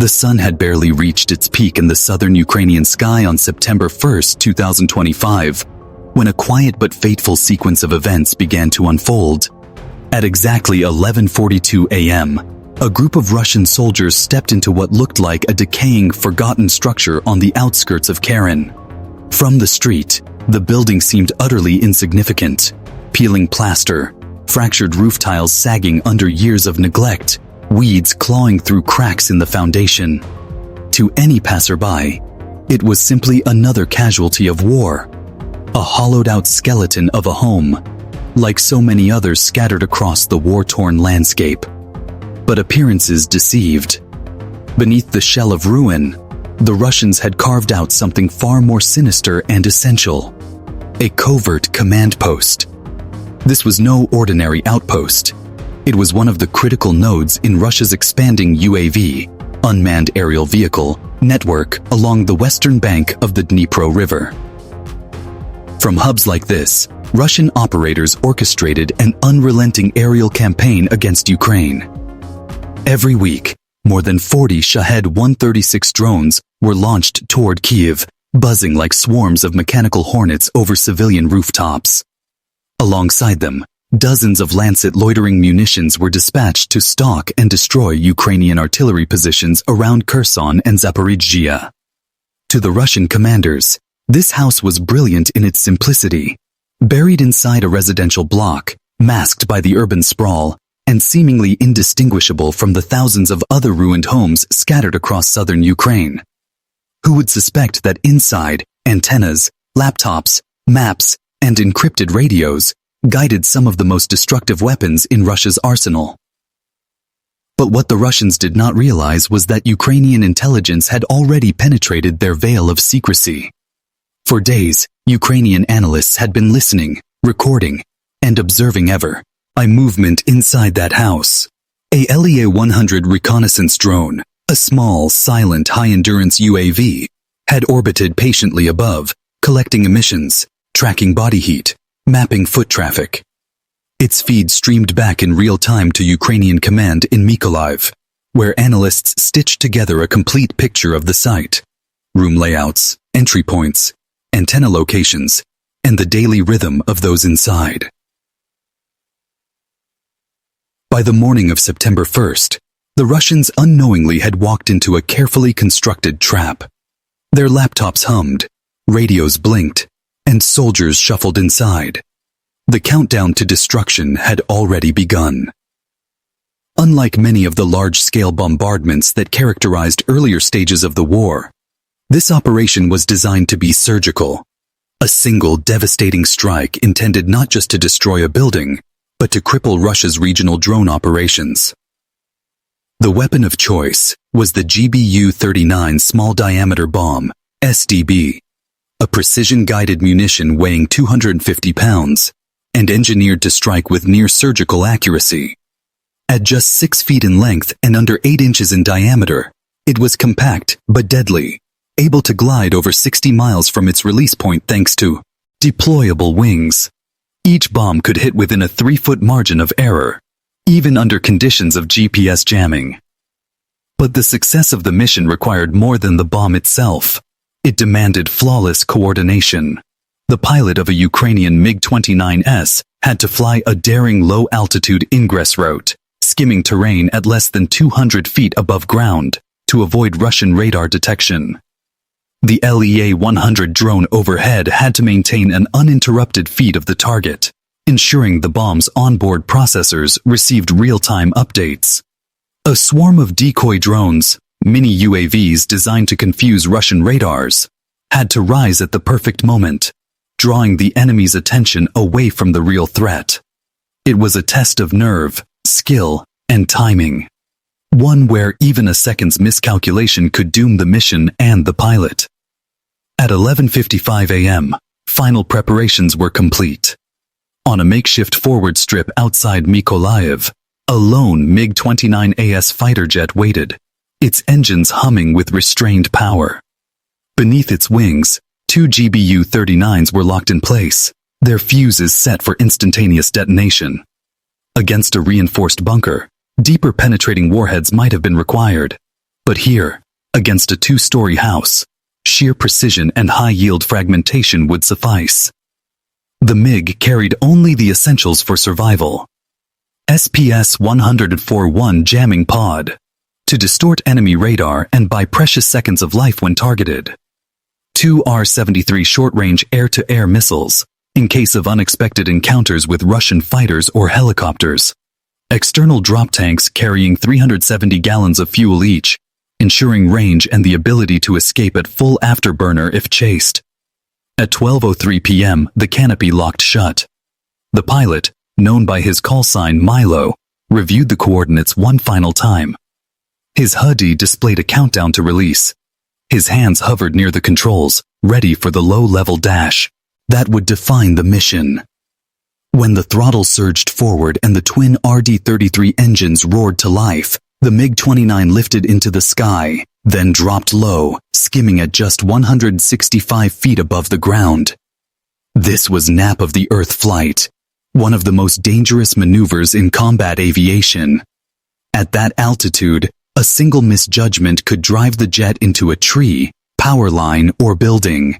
The sun had barely reached its peak in the southern Ukrainian sky on September 1st, 2025, when a quiet but fateful sequence of events began to unfold. At exactly 11:42 a.m., a group of Russian soldiers stepped into what looked like a decaying, forgotten structure on the outskirts of Kherson. From the street, the building seemed utterly insignificant. Peeling plaster, fractured roof tiles sagging under years of neglect, weeds clawing through cracks in the foundation. To any passerby, it was simply another casualty of war. A hollowed-out skeleton of a home, like so many others scattered across the war-torn landscape. But appearances deceived. Beneath the shell of ruin, the Russians had carved out something far more sinister and essential: a covert command post. This was no ordinary outpost. It was one of the critical nodes in Russia's expanding UAV, unmanned aerial vehicle, network along the western bank of the Dnipro River. From hubs like this, Russian operators orchestrated an unrelenting aerial campaign against Ukraine. Every week, more than 40 Shahed 136 drones were launched toward Kyiv, buzzing like swarms of mechanical hornets over civilian rooftops. Alongside them, dozens of Lancet loitering munitions were dispatched to stalk and destroy Ukrainian artillery positions around Kherson and Zaporizhia. To the Russian commanders, this house was brilliant in its simplicity. Buried inside a residential block, masked by the urban sprawl, and seemingly indistinguishable from the thousands of other ruined homes scattered across southern Ukraine. Who would suspect that inside, antennas, laptops, maps, and encrypted radios guided some of the most destructive weapons in Russia's arsenal? But what the Russians did not realize was that Ukrainian intelligence had already penetrated their veil of secrecy. For days, Ukrainian analysts had been listening, recording, and observing every movement inside that house. A LEA-100 reconnaissance drone, a small, silent, high-endurance UAV, had orbited patiently above, collecting emissions, tracking body heat, mapping foot traffic. Its feed streamed back in real time to Ukrainian command in Mykolaiv, where analysts stitched together a complete picture of the site: room layouts, entry points, antenna locations, and the daily rhythm of those inside. By the morning of September 1st, the Russians unknowingly had walked into a carefully constructed trap. Their laptops hummed, radios blinked, and soldiers shuffled inside. The countdown to destruction had already begun. Unlike many of the large-scale bombardments that characterized earlier stages of the war, this operation was designed to be surgical. A single devastating strike intended not just to destroy a building, but to cripple Russia's regional drone operations. The weapon of choice was the GBU-39 small-diameter bomb, SDB, a precision-guided munition weighing 250 pounds, and engineered to strike with near-surgical accuracy. At just 6 feet in length and under 8 inches in diameter, it was compact but deadly, able to glide over 60 miles from its release point thanks to deployable wings. Each bomb could hit within a 3-foot margin of error, even under conditions of GPS jamming. But the success of the mission required more than the bomb itself. It demanded flawless coordination. The pilot of a Ukrainian MiG-29 had to fly a daring low-altitude ingress route, skimming terrain at less than 200 feet above ground, to avoid Russian radar detection. The LEA-100 drone overhead had to maintain an uninterrupted feed of the target, ensuring the bomb's onboard processors received real-time updates. A swarm of decoy drones, mini UAVs designed to confuse Russian radars, had to rise at the perfect moment, drawing the enemy's attention away from the real threat. It was a test of nerve, skill, and timing. One where even a second's miscalculation could doom the mission and the pilot. At 11:55 a.m., final preparations were complete. On a makeshift forward strip outside Mykolaiv, a lone MiG-29 fighter jet waited, its engines humming with restrained power. Beneath its wings, 2 GBU-39s were locked in place, their fuses set for instantaneous detonation. Against a reinforced bunker, deeper penetrating warheads might have been required, But here, against a two-story house, sheer precision and high-yield fragmentation would suffice. The MiG carried only the essentials for survival. SPS-141 jamming pod, to distort enemy radar and buy precious seconds of life when targeted. 2 R-73 short-range air-to-air missiles, in case of unexpected encounters with Russian fighters or helicopters. External drop tanks carrying 370 gallons of fuel each, ensuring range and the ability to escape at full afterburner if chased. At 12:03 p.m., the canopy locked shut. The pilot, known by his call sign Milo, reviewed the coordinates one final time. His HUD displayed a countdown to release. His hands hovered near the controls, ready for the low-level dash that would define the mission. When the throttle surged forward and the twin RD-33 engines roared to life, the MiG-29 lifted into the sky, then dropped low, skimming at just 165 feet above the ground. This was nap of the Earth flight, one of the most dangerous maneuvers in combat aviation. At that altitude, a single misjudgment could drive the jet into a tree, power line, or building.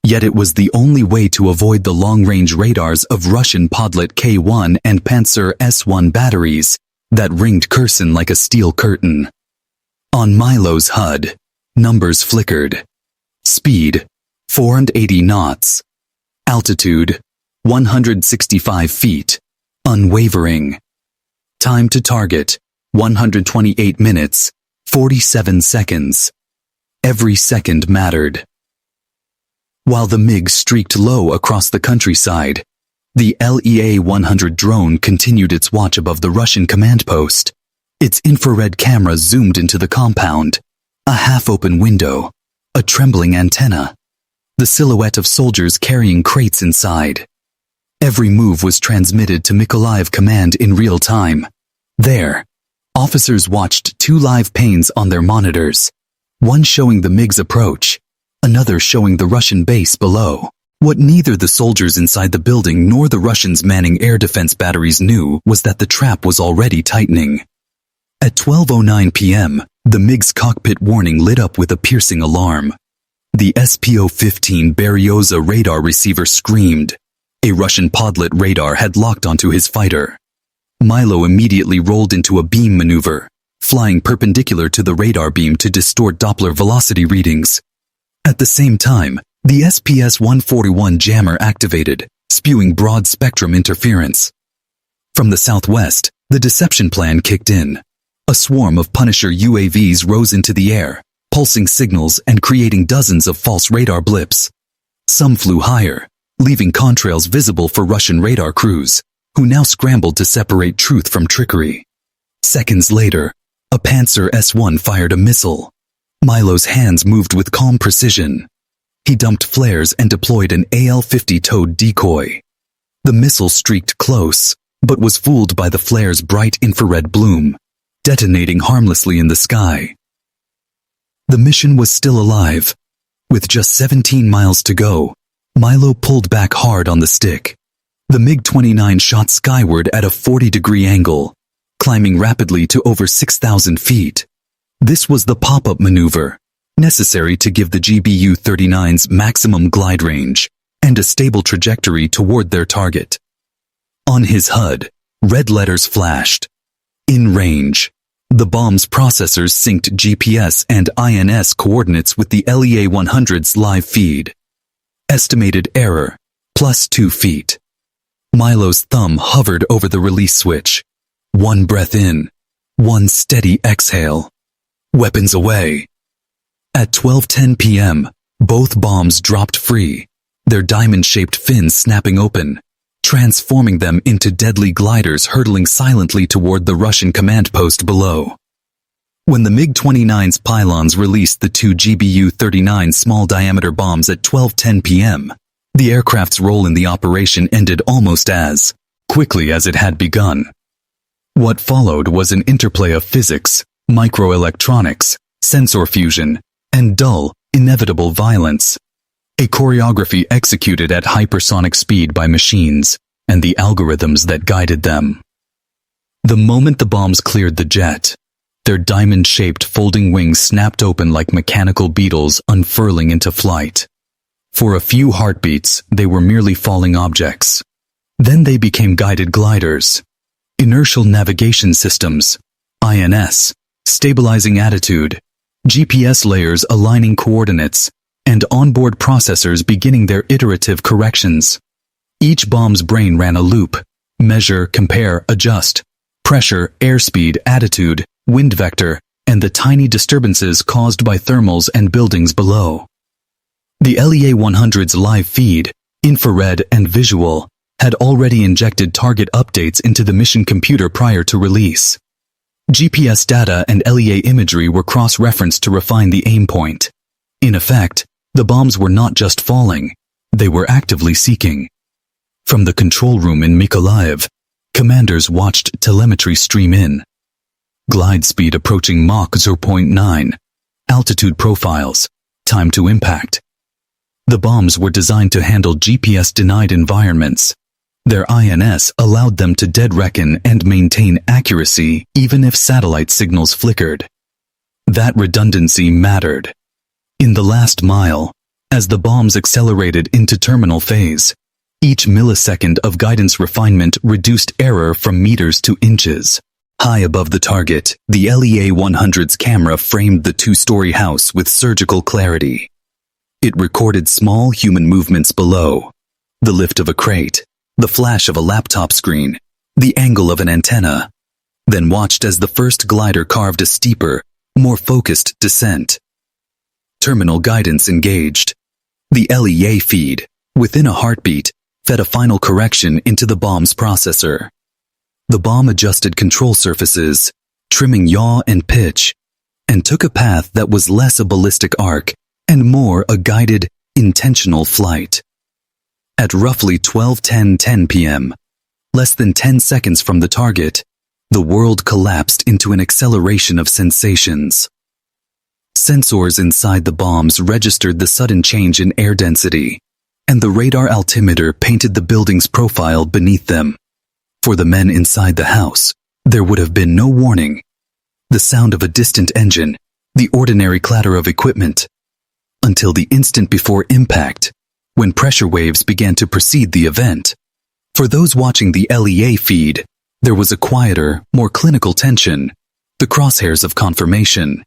Yet it was the only way to avoid the long-range radars of Russian Podlet K-1 and Panzer S-1 batteries that ringed Kherson like a steel curtain. On Milo's HUD, numbers flickered. Speed, 480 knots. Altitude, 165 feet. Unwavering. Time to target, 128 minutes, 47 seconds. Every second mattered. While the MiG streaked low across the countryside, the LEA-100 drone continued its watch above the Russian command post. Its infrared camera zoomed into the compound. A half-open window. A trembling antenna. The silhouette of soldiers carrying crates inside. Every move was transmitted to Mykolaiv command in real time. There, officers watched 2 live panes on their monitors. One showing the MiG's approach, another showing the Russian base below. What neither the soldiers inside the building nor the Russians manning air defense batteries knew was that the trap was already tightening. At 12:09 p.m., the MiG's cockpit warning lit up with a piercing alarm. The SPO-15 Berioza radar receiver screamed. A Russian Podlet radar had locked onto his fighter. Milo immediately rolled into a beam maneuver, flying perpendicular to the radar beam to distort Doppler velocity readings. At the same time, the SPS-141 jammer activated, spewing broad-spectrum interference. From the southwest, the deception plan kicked in. A swarm of Punisher UAVs rose into the air, pulsing signals and creating dozens of false radar blips. Some flew higher, leaving contrails visible for Russian radar crews, who now scrambled to separate truth from trickery. Seconds later, a Panzer S-1 fired a missile. Milo's hands moved with calm precision. He dumped flares and deployed an AL-50 towed decoy. The missile streaked close, but was fooled by the flare's bright infrared bloom, detonating harmlessly in the sky. The mission was still alive. With just 17 miles to go, Milo pulled back hard on the stick. The MiG-29 shot skyward at a 40-degree angle, climbing rapidly to over 6,000 feet. This was the pop-up maneuver, necessary to give the GBU-39's maximum glide range and a stable trajectory toward their target. On his HUD, red letters flashed. In range. The bomb's processors synced GPS and INS coordinates with the LEA-100's live feed. Estimated error, +2 feet. Milo's thumb hovered over the release switch. One breath in. One steady exhale. Weapons away. At 12:10 p.m., both bombs dropped free, their diamond-shaped fins snapping open, transforming them into deadly gliders hurtling silently toward the Russian command post below. When the MiG-29's pylons released the 2 GBU-39 small-diameter bombs at 12:10 p.m., the aircraft's role in the operation ended almost as quickly as it had begun. What followed was an interplay of physics, microelectronics, sensor fusion, and dull, inevitable violence. A choreography executed at hypersonic speed by machines and the algorithms that guided them. The moment the bombs cleared the jet, Their diamond-shaped folding wings snapped open like mechanical beetles unfurling into flight. For a few heartbeats, they were merely falling objects. Then they became guided gliders. Inertial navigation systems, INS, stabilizing attitude, GPS layers aligning coordinates, and onboard processors beginning their iterative corrections. Each bomb's brain ran a loop: measure, compare, adjust, pressure, airspeed, attitude, wind vector, and the tiny disturbances caused by thermals and buildings below. The LEA-100's live feed, infrared and visual, had already injected target updates into the mission computer prior to release. GPS data and LEA imagery were cross-referenced to refine the aim point. In effect, the bombs were not just falling, they were actively seeking. From the control room in Mykolaiv, commanders watched telemetry stream in. Glide speed approaching Mach 0.9, altitude profiles, time to impact. The bombs were designed to handle GPS-denied environments. Their INS allowed them to dead reckon and maintain accuracy even if satellite signals flickered. That redundancy mattered. In the last mile, as the bombs accelerated into terminal phase, each millisecond of guidance refinement reduced error from meters to inches. High above the target, the LEA-100's camera framed the two-story house with surgical clarity. It recorded small human movements below: the lift of a crate, the flash of a laptop screen, the angle of an antenna, then watched as the first glider carved a steeper, more focused descent. Terminal guidance engaged. The LEA feed, within a heartbeat, fed a final correction into the bomb's processor. The bomb adjusted control surfaces, trimming yaw and pitch, and took a path that was less a ballistic arc and more a guided, intentional flight. At roughly 12:10 p.m., less than 10 seconds from the target, the world collapsed into an acceleration of sensations. Sensors inside the bombs registered the sudden change in air density, and the radar altimeter painted the building's profile beneath them. For the men inside the house, there would have been no warning. The sound of a distant engine, the ordinary clatter of equipment, until the instant before impact, when pressure waves began to precede the event. For those watching the LEA feed, there was a quieter, more clinical tension, the crosshairs of confirmation,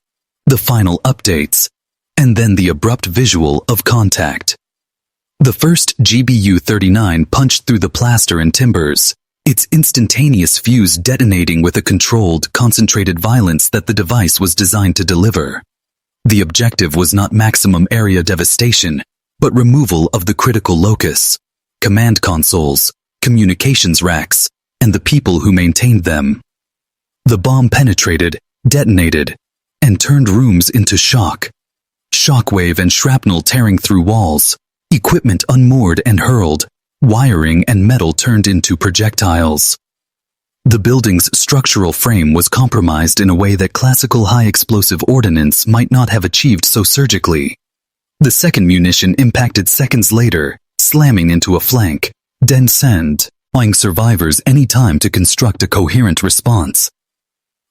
the final updates, and then the abrupt visual of contact. The first GBU-39 punched through the plaster and timbers, its instantaneous fuse detonating with a controlled, concentrated violence that the device was designed to deliver. The objective was not maximum area devastation, but removal of the critical locus, command consoles, communications racks, and the people who maintained them. The bomb penetrated, detonated, and turned rooms into shock. Shockwave and shrapnel tearing through walls, equipment unmoored and hurled, wiring and metal turned into projectiles. The building's structural frame was compromised in a way that classical high-explosive ordnance might not have achieved so surgically. The second munition impacted seconds later, slamming into a flank, allowing survivors any time to construct a coherent response.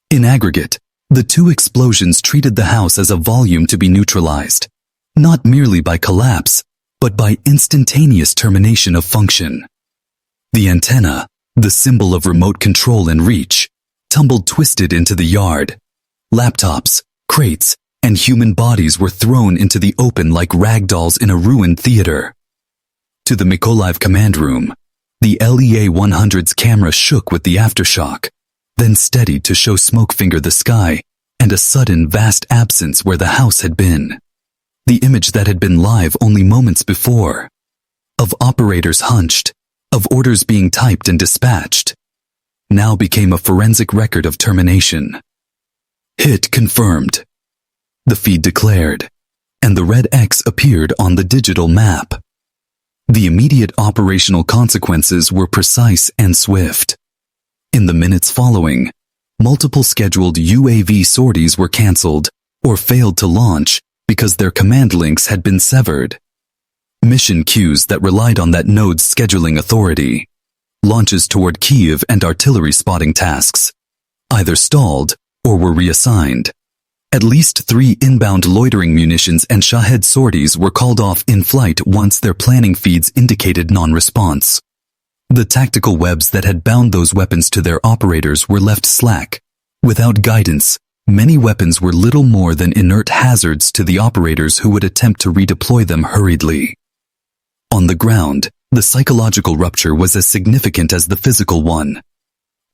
In aggregate, the two explosions treated the house as a volume to be neutralized, not merely by collapse, but by instantaneous termination of function. The antenna, the symbol of remote control and reach, tumbled twisted into the yard. Laptops, crates, and human bodies were thrown into the open like ragdolls in a ruined theater. To the Mykolaiv command room, the LEA-100's camera shook with the aftershock, then steadied to show smoke finger the sky and a sudden vast absence where the house had been. The image that had been live only moments before, of operators hunched, of orders being typed and dispatched, now became a forensic record of termination. Hit confirmed, the feed declared, and the red X appeared on the digital map. The immediate operational consequences were precise and swift. In the minutes following, multiple scheduled UAV sorties were cancelled or failed to launch because their command links had been severed. Mission queues that relied on that node's scheduling authority, launches toward Kyiv and artillery spotting tasks, either stalled or were reassigned. At least 3 inbound loitering munitions and Shahed sorties were called off in flight once their planning feeds indicated non-response. The tactical webs that had bound those weapons to their operators were left slack. Without guidance, many weapons were little more than inert hazards to the operators who would attempt to redeploy them hurriedly. On the ground, the psychological rupture was as significant as the physical one.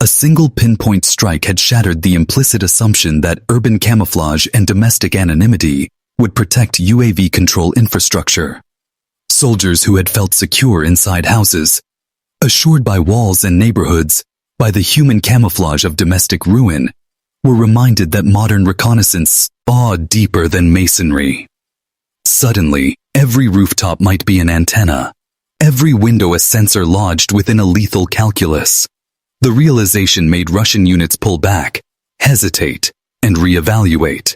A single pinpoint strike had shattered the implicit assumption that urban camouflage and domestic anonymity would protect UAV control infrastructure. Soldiers who had felt secure inside houses, assured by walls and neighborhoods, by the human camouflage of domestic ruin, were reminded that modern reconnaissance spawed deeper than masonry. Suddenly, every rooftop might be an antenna, every window a sensor lodged within a lethal calculus. The realization made Russian units pull back, hesitate, and reevaluate.